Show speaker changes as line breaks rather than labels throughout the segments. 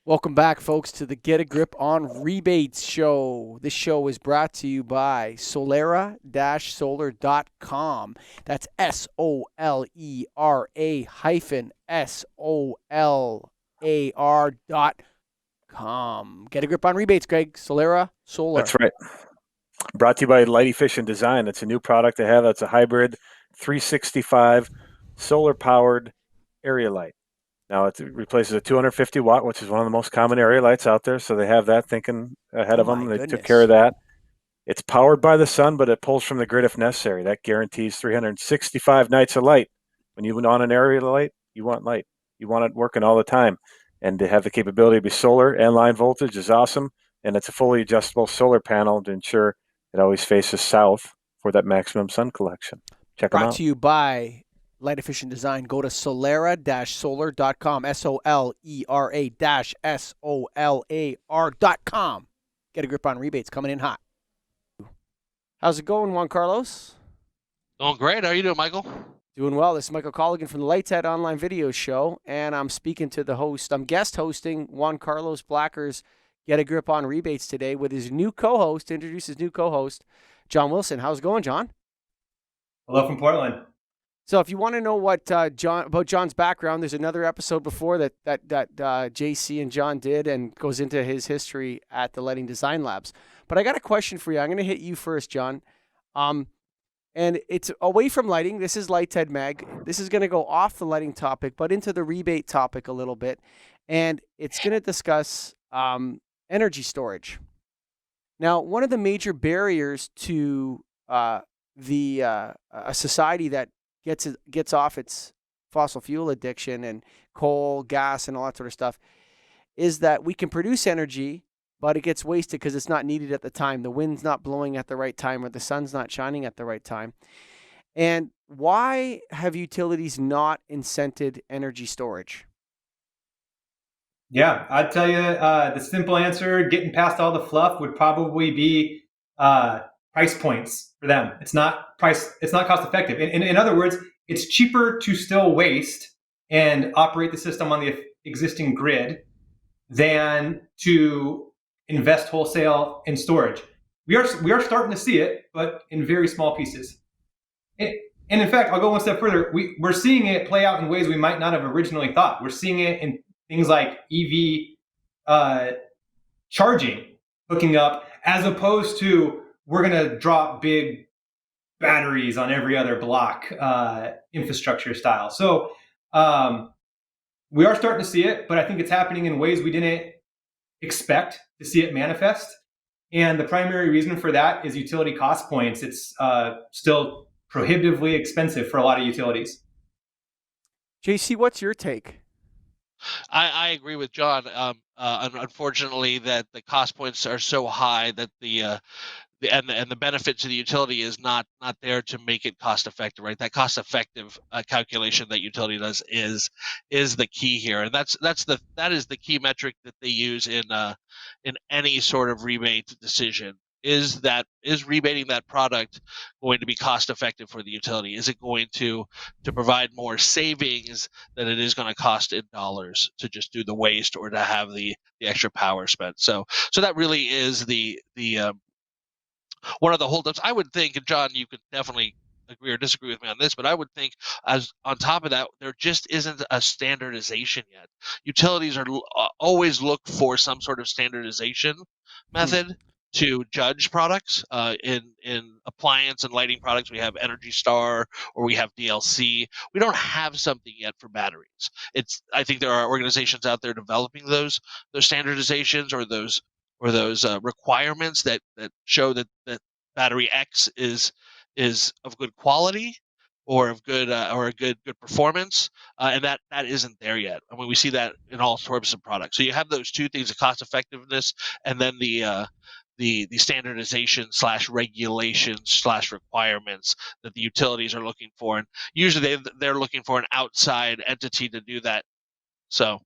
Welcome back, folks, to the Get a Grip on Rebates show. This show is brought to you by solera-solar.com. That's SOLERA-SOLAR.com. Get a grip on rebates, Greg. Solera Solar.
That's right. Brought to you by Light Efficient Design. It's a new product they have. It's a hybrid 365 solar-powered area light. Now it replaces a 250 watt, which is one of the most common area lights out there. So they have that thinking ahead of them. They took care of that. It's powered by the sun, but it pulls from the grid if necessary. That guarantees 365 nights of light. When you want an area light, you want light. You want it working all the time. And to have the capability to be solar and line voltage is awesome. And it's a fully adjustable solar panel to ensure it always faces south for that maximum sun collection. Check them out.
Brought to you by Light Efficient Design. Go to solera-solar.com, SOLERA-SOLAR.com. Get a grip on rebates coming in hot. How's it going, Juan Carlos?
Going great. How are you doing, Michael?
Doing well. This is Michael Colligan from the Lights Out Online Video Show, and I'm speaking to the host. I'm guest hosting Juan Carlos Blacker's Get a Grip on Rebates today with his new co-host, introduce his new co-host, John Wilson. How's it going, John?
Hello from Portland.
So if you want to know what about John's background, there's another episode before that JC and John did and goes into his history at the Lighting Design Labs. But I got a question for you. I'm going to hit you first, John. And it's away from lighting. This is Lights Head Mag. This is going to go off the lighting topic, but into the rebate topic a little bit. And it's going to discuss energy storage. Now, one of the major barriers to a society that gets off its fossil fuel addiction and coal, gas, and all that sort of stuff is that we can produce energy, but it gets wasted because it's not needed at the time. The wind's not blowing at the right time or the sun's not shining at the right time. And why have utilities not incented energy storage?
Yeah, I'd tell you the simple answer, getting past all the fluff, would probably be price points for them. It's not cost effective. In other words, it's cheaper to still waste and operate the system on the existing grid than to invest wholesale in storage. We are starting to see it, but in very small pieces. And in fact, I'll go one step further. We're seeing it play out in ways we might not have originally thought. We're seeing it in things like EV charging, hooking up, as opposed to we're going to drop big batteries on every other block, infrastructure style. So we are starting to see it, but I think it's happening in ways we didn't expect to see it manifest. And the primary reason for that is utility cost points. It's still prohibitively expensive for a lot of utilities.
JC, what's your take?
I agree with John. Unfortunately, that the cost points are so high that the benefit to the utility is not there to make it cost effective, right? That cost effective calculation that utility does is the key here, and that is the key metric that they use in any sort of rebate decision. Is rebating that product going to be cost effective for the utility? Is it going to provide more savings than it is going to cost in dollars to just do the waste or to have the extra power spent? So that really is the one of the holdups. I would think, and John, you could definitely agree or disagree with me on this, but I would think, as on top of that, there just isn't a standardization yet. Utilities are always look for some sort of standardization method to judge products. In appliance and lighting products, we have Energy Star or we have DLC. We don't have something yet for batteries. I think there are organizations out there developing those standardizations or those requirements that show that battery X is of good quality or of good or a good performance, and that isn't there yet. I mean, we see that in all sorts of products. So you have those two things: the cost effectiveness, and then the standardization / regulation / requirements that the utilities are looking for, and usually they're looking for an outside entity to do that. So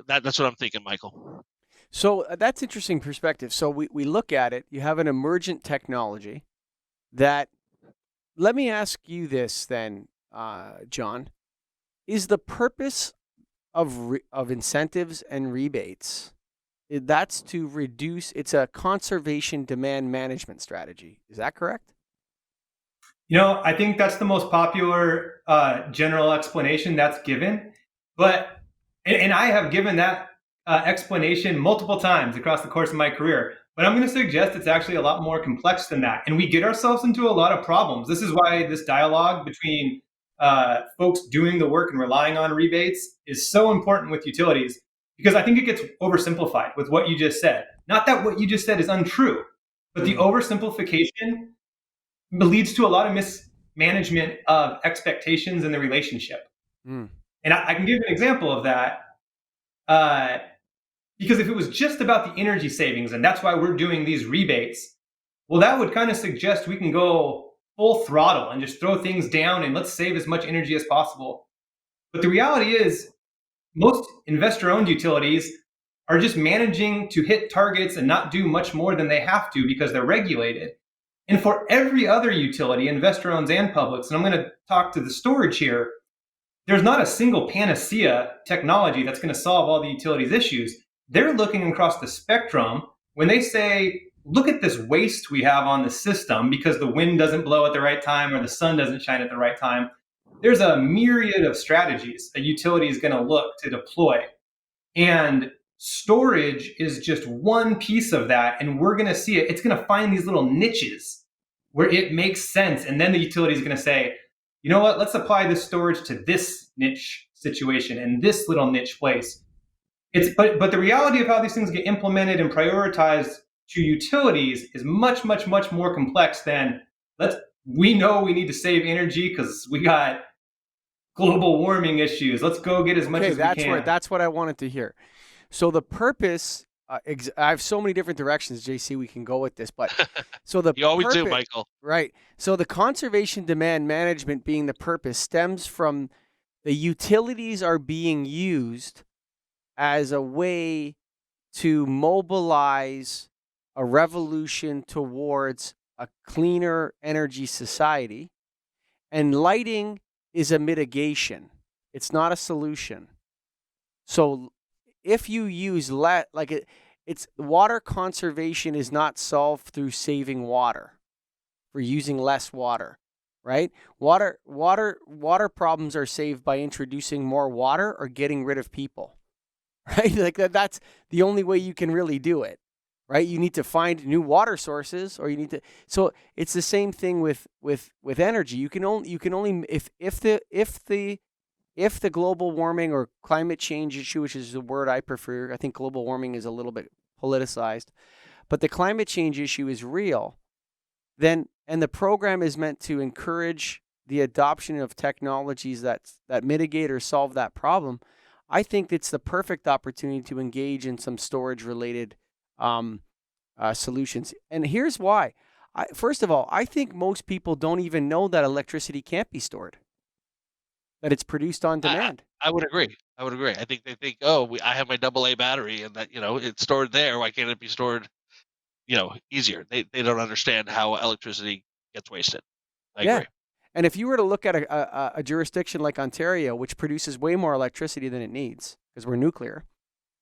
that's what I'm thinking, Michael.
So that's interesting perspective. So we look at it. You have an emergent technology that, let me ask you this then, John. Is the purpose of incentives and rebates, that's to reduce. It's a conservation demand management strategy. Is that correct?
I think that's the most popular general explanation that's given. But, and I have given that explanation multiple times across the course of my career. But I'm going to suggest it's actually a lot more complex than that. And we get ourselves into a lot of problems. This is why this dialogue between folks doing the work and relying on rebates is so important with utilities, because I think it gets oversimplified with what you just said. Not that what you just said is untrue, but the oversimplification leads to a lot of mismanagement of expectations in the relationship. And I can give an example of that. Because if it was just about the energy savings, and that's why we're doing these rebates, well, that would kind of suggest we can go full throttle and just throw things down and let's save as much energy as possible. But the reality is, most investor-owned utilities are just managing to hit targets and not do much more than they have to because they're regulated. And for every other utility, investor-owned and publics, and I'm going to talk to the storage here, there's not a single panacea technology that's going to solve all the utilities' issues. They're looking across the spectrum when they say, look at this waste we have on the system because the wind doesn't blow at the right time or the sun doesn't shine at the right time. There's a myriad of strategies a utility is going to look to deploy. And storage is just one piece of that. And we're going to see it. It's going to find these little niches where it makes sense. And then the utility is going to say, you know what, let's apply this storage to this niche situation and this little niche place. But the reality of how these things get implemented and prioritized to utilities is much, much, much more complex than we know we need to save energy because we got global warming issues. Let's go get as much as we can.
That's what I wanted to hear. So the purpose, I have so many different directions, JC, we can go with this, but so the
you always do, Michael.
Right. So the conservation demand management being the purpose stems from the utilities are being used as a way to mobilize a revolution towards a cleaner energy society. And lighting is a mitigation. It's not a solution. So if you use it's water conservation is not solved through saving water, for using less water, right? Water problems are saved by introducing more water or getting rid of people. Right? Like that's the only way you can really do it, right? You need to find new water sources, or you need to. So it's the same thing with energy. You can only if the global warming or climate change issue, which is the word I prefer, I think global warming is a little bit politicized, but the climate change issue is real, then, and the program is meant to encourage the adoption of technologies that mitigate or solve that problem, I think it's the perfect opportunity to engage in some storage-related solutions. And here's why. First of all, I think most people don't even know that electricity can't be stored, that it's produced on demand.
I would agree. I think they think, I have my AA battery and that, it's stored there. Why can't it be stored, easier? They don't understand how electricity gets wasted. I agree.
And if you were to look at a jurisdiction like Ontario, which produces way more electricity than it needs, because we're nuclear,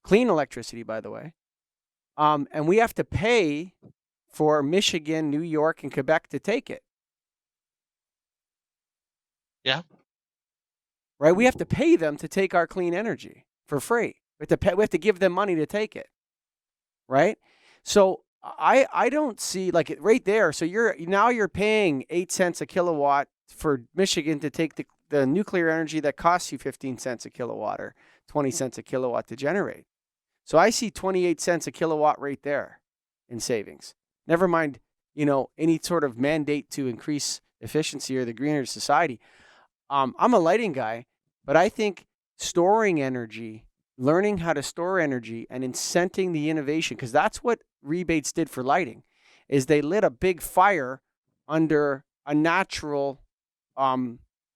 clean electricity, by the way, and we have to pay for Michigan, New York, and Quebec to take it.
Yeah.
Right? We have to pay them to take our clean energy for free. We have to give them money to take it. Right? So I don't see, like, it right there. So you're paying 8 cents a kilowatt for Michigan to take the nuclear energy that costs you 15 cents a kilowatt or 20 cents a kilowatt to generate. So I see 28 cents a kilowatt right there in savings. Never mind, any sort of mandate to increase efficiency or the greener society. I'm a lighting guy, but I think storing energy, learning how to store energy and incenting the innovation, because that's what Rebates did for lighting, is they lit a big fire under a natural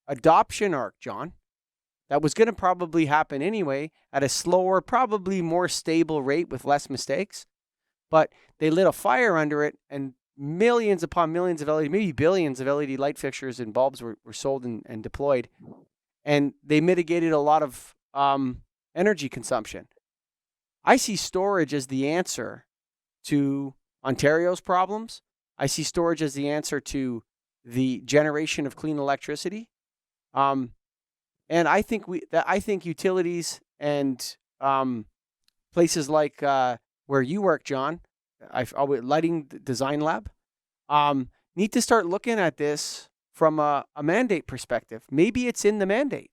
adoption arc, John, that was going to probably happen anyway at a slower, probably more stable rate with less mistakes. But they lit a fire under it, and millions upon millions of LED, maybe billions of LED light fixtures and bulbs were sold and deployed. And they mitigated a lot of energy consumption. I see storage as the answer to Ontario's problems. I see storage as the answer to the generation of clean electricity. And I think utilities and places like where you work, John, Lighting Design Lab, need to start looking at this from a mandate perspective. Maybe it's in the mandate.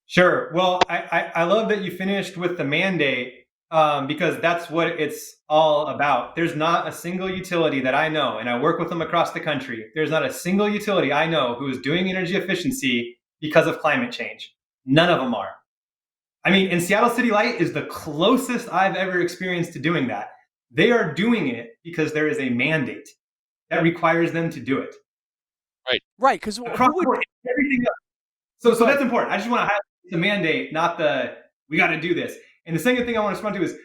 Sure. Well, I love that you finished with the mandate because that's what it's all about. There's not a single utility that I know, and I work with them across the country. There's not a single utility I know who is doing energy efficiency because of climate change. None of them are. I mean, and Seattle City Light is the closest I've ever experienced to doing that. They are doing it because there is a mandate that requires them to do it.
Right. Because
everything else. So that's important. I just want to highlight the mandate, not the we got to do this. And the second thing I want to respond to is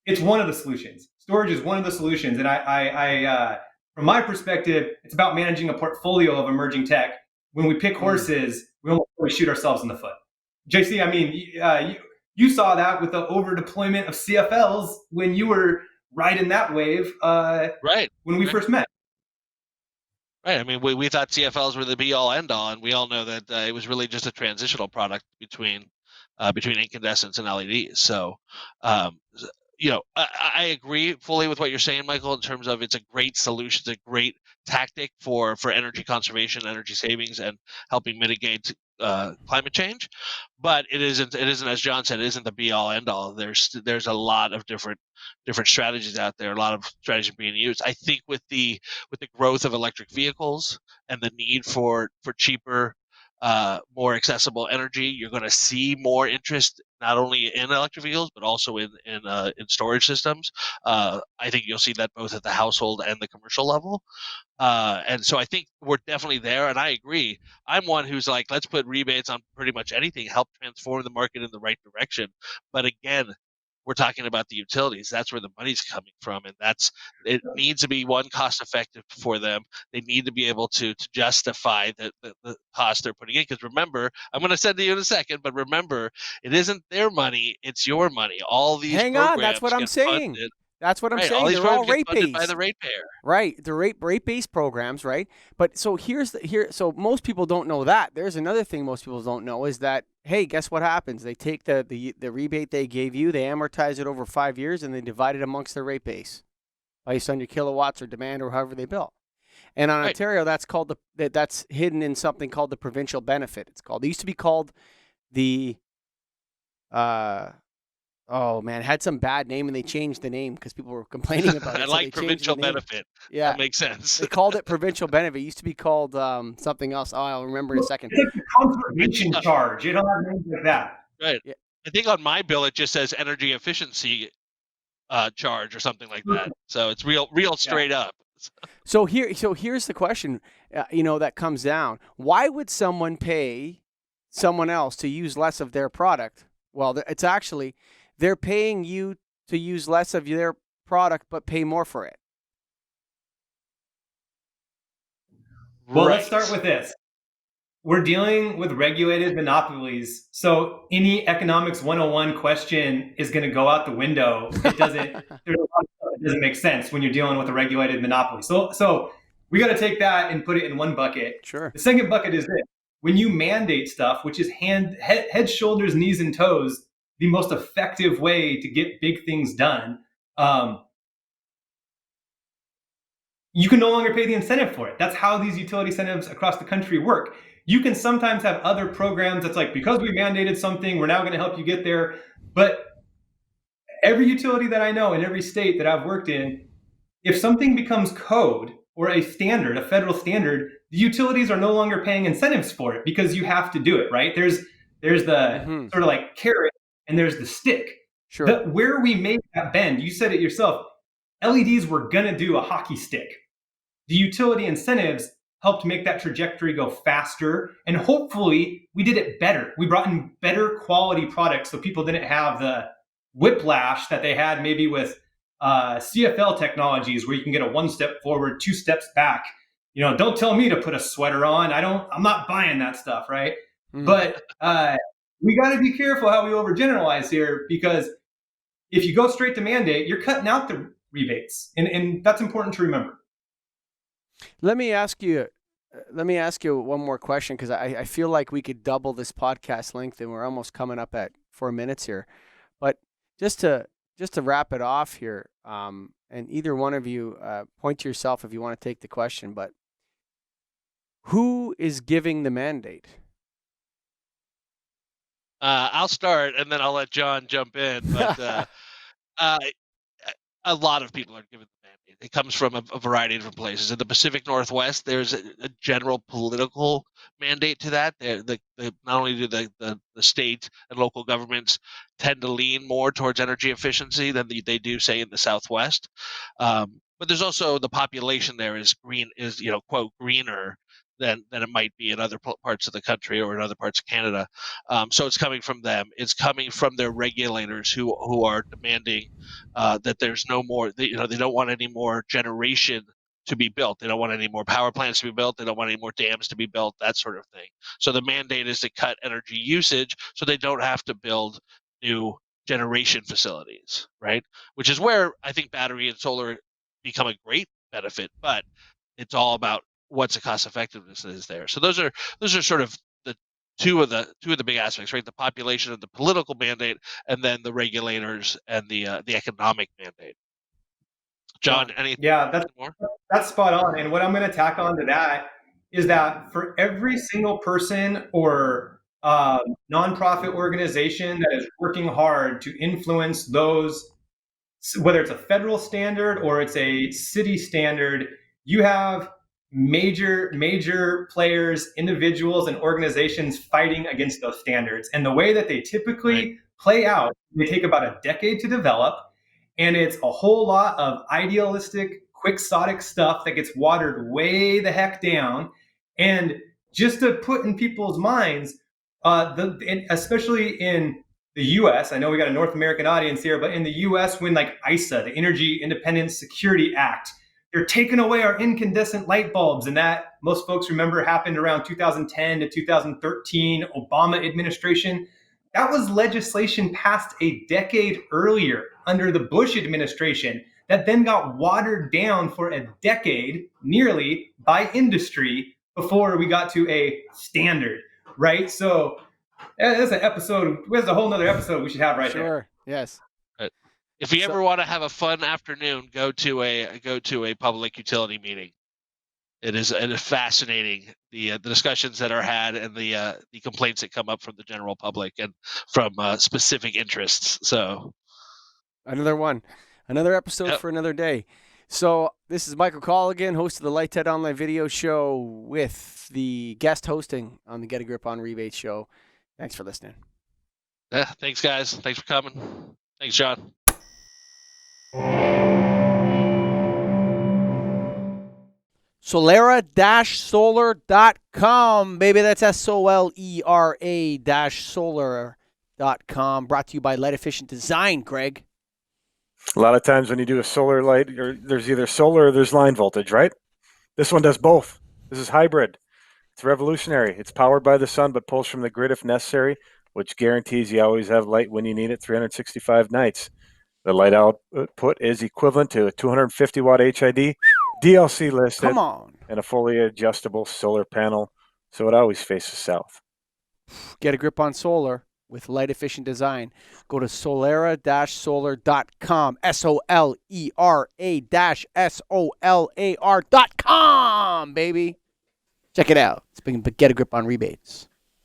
it's one of the solutions. Storage is one of the solutions, and I from my perspective, it's about managing a portfolio of emerging tech. When we pick horses, we almost shoot ourselves in the foot. JC, I mean, you saw that with the over deployment of CFLs when you were riding that wave. When we first met.
Right. I mean, we thought CFLs were the be all end all, and we all know that it was really just a transitional product between incandescents and LEDs. So, I agree fully with what you're saying, Michael, in terms of it's a great solution, it's a great tactic for energy conservation, energy savings, and helping mitigate climate change. But it isn't, as John said, it isn't the be all end all. There's a lot of different strategies out there, a lot of strategies being used. I think with the growth of electric vehicles and the need for cheaper, more accessible energy, you're going to see more interest not only in electric vehicles but also in storage systems. I think you'll see that both at the household and the commercial level. And so I think we're definitely there. And I agree. I'm one who's like, let's put rebates on pretty much anything, help transform the market in the right direction. But again, we're talking about the utilities. That's where the money's coming from. And it needs to be cost effective for them. They need to be able to justify the cost they're putting in. Because remember, I'm going to send to you in a second, but remember, it isn't their money, it's your money. All these programs
that's what I'm saying.
Funded.
That's what I'm
right.
saying.
All these
They're all
programs get funded
rate-based
by the ratepayer.
Right, the rate-based programs, right? But so so most people don't know that. There's another thing most people don't know is that, hey, guess what happens? They take the rebate they gave you, they amortize it over 5 years, and they divide it amongst their rate base based on your kilowatts or demand or however they bill. And on Ontario, that's hidden in something called the provincial benefit. It used to be called the oh man, it had some bad name and they changed the name because people were complaining about it.
I like provincial benefit. Yeah, that makes sense.
They called it provincial benefit. It used to be called something else. Oh, I'll remember in a second.
It's a conservation charge. You don't have names like that.
Right. Yeah. I think on my bill it just says energy efficiency charge or something like that. So it's real straight up.
So here's the question, that comes down. Why would someone pay someone else to use less of their product? Well, it's actually they're paying you to use less of their product, but pay more for it.
Well, let's start with this. We're dealing with regulated monopolies. So any economics 101 question is going to go out the window. It doesn't, there's a lot of stuff that doesn't make sense when you're dealing with a regulated monopoly. So we got to take that and put it in one bucket.
Sure.
The second bucket is this. When you mandate stuff, which is head, shoulders, knees, and toes, the most effective way to get big things done, you can no longer pay the incentive for it. That's how these utility incentives across the country work. You can sometimes have other programs that's like, because we mandated something, we're now going to help you get there. But every utility that I know in every state that I've worked in, if something becomes code or a standard, a federal standard, the utilities are no longer paying incentives for it because you have to do it, right? There's the sort of like carrot and there's the stick.
Sure.
Where we made that bend, you said it yourself, LEDs were going to do a hockey stick. The utility incentives helped make that trajectory go faster. And hopefully we did it better. We brought in better quality products so people didn't have the whiplash that they had maybe with CFL technologies where you can get a 1 step forward, 2 steps back. Don't tell me to put a sweater on. I'm not buying that stuff, right? But we got to be careful how we overgeneralize here, because if you go straight to mandate, you're cutting out the rebates, and that's important to remember.
Let me ask you one more question, because I feel like we could double this podcast length, and we're almost coming up at 4 minutes here. But just to wrap it off here, and either one of you point to yourself if you want to take the question, but who is giving the mandate?
I'll start, and then I'll let John jump in. But a lot of people are given the mandate. It comes from a variety of different places. In the Pacific Northwest, there's a general political mandate to that. Not only do the state and local governments tend to lean more towards energy efficiency than they do, say, in the Southwest, but there's also the population there is quote greener than it might be in other parts of the country or in other parts of Canada. So it's coming from them. It's coming from their regulators who are demanding that there's no more. They don't want any more generation to be built. They don't want any more power plants to be built. They don't want any more dams to be built. That sort of thing. So the mandate is to cut energy usage so they don't have to build new generation facilities, right? Which is where I think battery and solar become a great benefit, but it's all about what's the cost effectiveness is there. So those are sort of the two of the big aspects, right? The population and the political mandate, and then the regulators and the economic mandate. John, anything more?
That's spot on. And what I'm going to tack on to that is that for every single person or nonprofit organization that is working hard to influence those, whether it's a federal standard or it's a city standard, you have major players, individuals, and organizations fighting against those standards. And the way that they typically play out, they take about a decade to develop, and it's a whole lot of idealistic, quixotic stuff that gets watered way the heck down. And just to put in people's minds, especially in the U.S., I know we got a North American audience here, but in the U.S., when like ISA, the Energy Independence Security Act, they're taking away our incandescent light bulbs. And that, most folks remember, happened around 2010 to 2013, Obama administration. That was legislation passed a decade earlier under the Bush administration that then got watered down for a decade, nearly, by industry before we got to a standard, right? So that's an episode. There's a whole nother episode we should have right there.
Sure. Yes.
If you ever want to have a fun afternoon, go to a public utility meeting. It is fascinating, the discussions that are had and the complaints that come up from the general public and from specific interests. So another episode for another day. So this is Michael Colligan, host of the Light Tech Online Video Show, with the guest hosting on the Get a Grip on Rebates show. Thanks for listening. Yeah, thanks guys. Thanks for coming. Thanks, John.
Solera-solar.com, baby. That's SOLERA-solar.com. Brought to you by Light Efficient Design, Greg.
A lot of times when you do a solar light, there's either solar or there's line voltage, right? This one does both. This is hybrid. It's revolutionary. It's powered by the sun, but pulls from the grid if necessary, which guarantees you always have light when you need it 365 nights. The light output is equivalent to a 250-watt HID, DLC listed,
Come on,
and a fully adjustable solar panel, so it always faces south.
Get a grip on solar with Light Efficient Design. Go to solera-solar.com, SOLERA-SOLAR.com, baby. Check it out. It's been Get a Grip on Rebates.